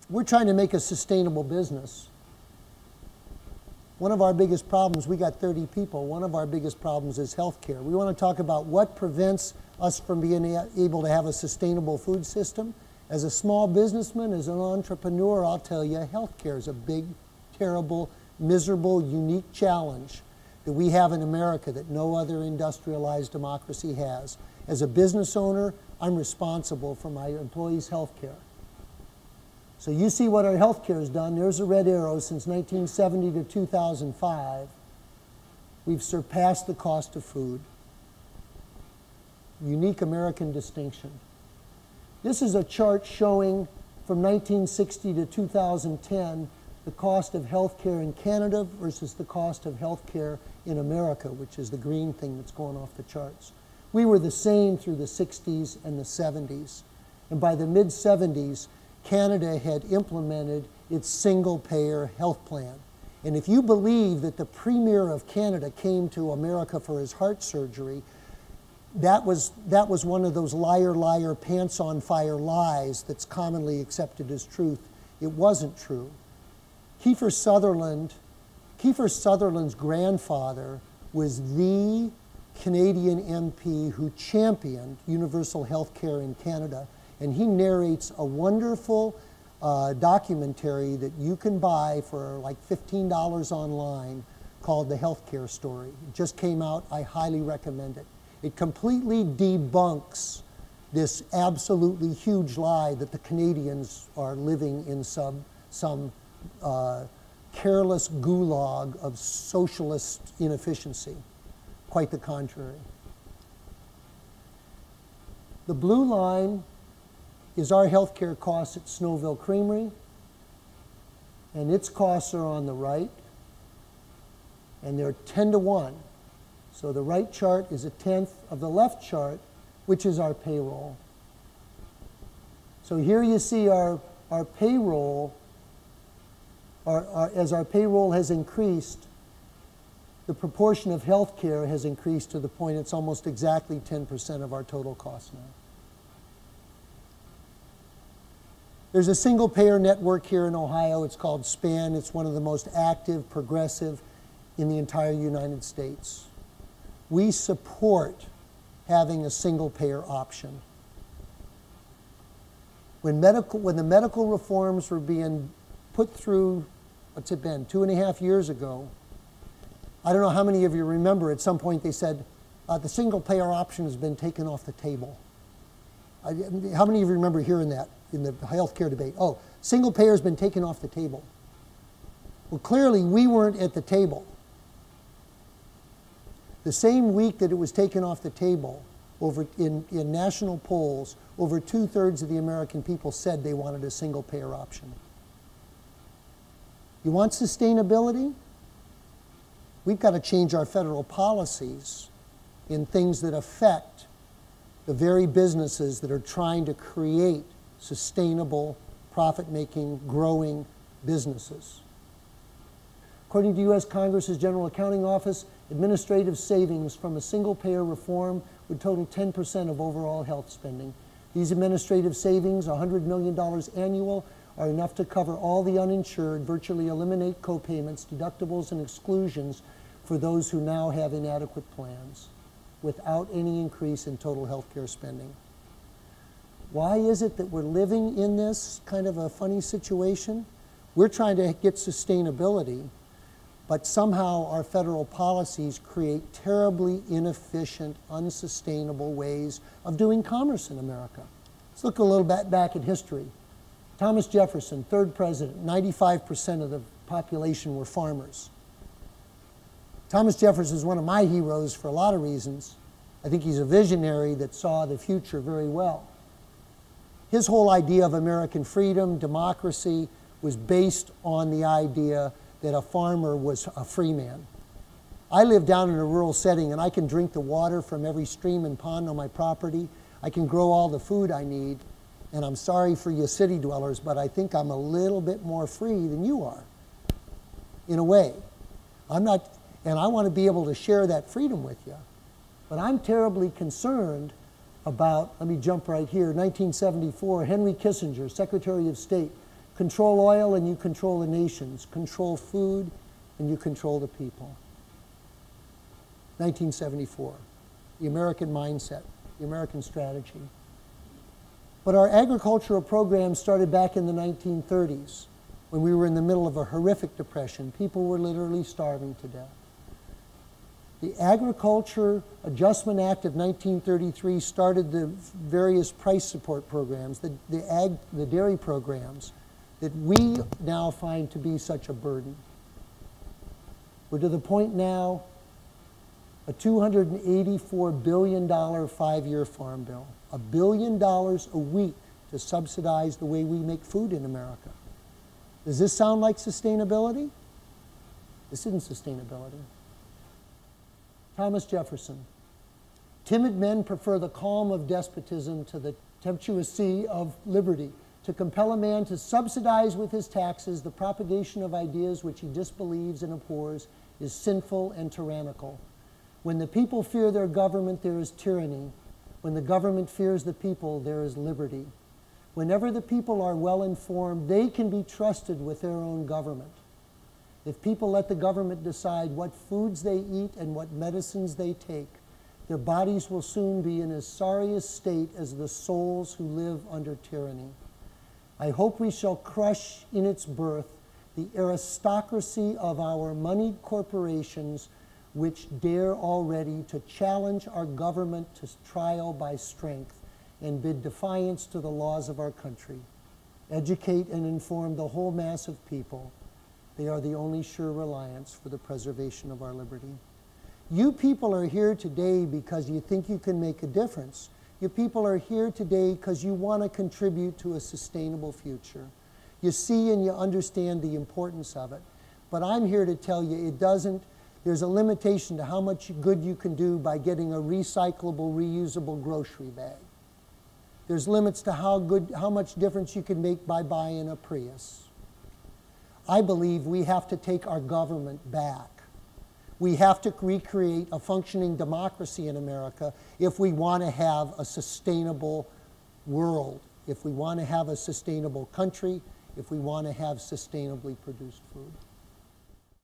We're trying to make a sustainable business. One of our biggest problems, we got 30 people, one of our biggest problems is healthcare. We want to talk about what prevents us from being able to have a sustainable food system. As a small businessman, as an entrepreneur, I'll tell you, healthcare is a big, terrible, miserable, unique challenge that we have in America that no other industrialized democracy has. As a business owner, I'm responsible for my employees' health care. So you see what our health care has done. There's a red arrow. Since 1970 to 2005, we've surpassed the cost of food. Unique American distinction. This is a chart showing from 1960 to 2010 the cost of health care in Canada versus the cost of health care in America, which is the green thing that's going off the charts. We were the same through the 60s and the 70s. And by the mid-70s, Canada had implemented its single-payer health plan. And if you believe that the Premier of Canada came to America for his heart surgery, that was one of those liar, liar, pants on fire lies that's commonly accepted as truth. It wasn't true. Kiefer Sutherland's grandfather was the Canadian MP who championed universal health care in Canada, and he narrates a wonderful documentary that you can buy for like $15 online called The Healthcare Story. It just came out. I highly recommend it. It completely debunks this absolutely huge lie that the Canadians are living in some careless gulag of socialist inefficiency. Quite the contrary. The blue line is our healthcare costs at Snowville Creamery, and its costs are on the right, and they're 10 to 1. So the right chart is a tenth of the left chart, which is our payroll. So here you see our payroll, as our payroll has increased, the proportion of health care has increased to the point it's almost exactly 10% of our total cost now. There's a single payer network here in Ohio. It's called SPAN. It's one of the most active, progressive in the entire United States. We support having a single payer option. When the medical reforms were being put through, what's it been, 2.5 years ago, I don't know how many of you remember at some point they said, the single payer option has been taken off the table. How many of you remember hearing that in the healthcare debate? Oh, single payer has been taken off the table. Well, clearly we weren't at the table. The same week that it was taken off the table, in national polls, over 2/3 of the American people said they wanted a single payer option. You want sustainability? We've got to change our federal policies in things that affect the very businesses that are trying to create sustainable, profit-making, growing businesses. According to U.S. Congress's General Accounting Office, administrative savings from a single-payer reform would total 10% of overall health spending. These administrative savings, $100 million annual, are enough to cover all the uninsured, virtually eliminate co-payments, deductibles, and exclusions for those who now have inadequate plans, without any increase in total health care spending. Why is it that we're living in this kind of a funny situation? We're trying to get sustainability, but somehow our federal policies create terribly inefficient, unsustainable ways of doing commerce in America. Let's look a little bit back at history. Thomas Jefferson, third president, 95% of the population were farmers. Thomas Jefferson is one of my heroes for a lot of reasons. I think he's a visionary that saw the future very well. His whole idea of American freedom, democracy, was based on the idea that a farmer was a free man. I live down in a rural setting and I can drink the water from every stream and pond on my property. I can grow all the food I need. And I'm sorry for you city dwellers, but I think I'm a little bit more free than you are, in a way. I'm not, and I want to be able to share that freedom with you. But I'm terribly concerned about, let me jump right here, 1974, Henry Kissinger, Secretary of State, Control oil and you control the nations. Control food and you control the people. 1974, the American mindset, the American strategy. But our agricultural program started back in the 1930s when we were in the middle of a horrific depression. People were literally starving to death. The Agriculture Adjustment Act of 1933 started the various price support programs, the dairy programs that we now find to be such a burden. We're to the point now, a $284 billion 5-year farm bill, $1 billion a week to subsidize the way we make food in America. Does this sound like sustainability? This isn't sustainability. Thomas Jefferson. Timid men prefer the calm of despotism to the tempestuous sea of liberty. To compel a man to subsidize with his taxes the propagation of ideas which he disbelieves and abhors is sinful and tyrannical. When the people fear their government, there is tyranny. When the government fears the people, there is liberty. Whenever the people are well informed, they can be trusted with their own government. If people let the government decide what foods they eat and what medicines they take, their bodies will soon be in as sorry a state as the souls who live under tyranny. I hope we shall crush in its birth the aristocracy of our moneyed corporations which dare already to challenge our government to trial by strength and bid defiance to the laws of our country. Educate and inform the whole mass of people. They are the only sure reliance for the preservation of our liberty. You people are here today because you think you can make a difference. You people are here today because you want to contribute to a sustainable future. You see and you understand the importance of it. But I'm here to tell you it doesn't. There's a limitation to how much good you can do by getting a recyclable, reusable grocery bag. There's limits to how much difference you can make by buying a Prius. I believe we have to take our government back. We have to recreate a functioning democracy in America if we want to have a sustainable world, if we want to have a sustainable country, if we want to have sustainably produced food.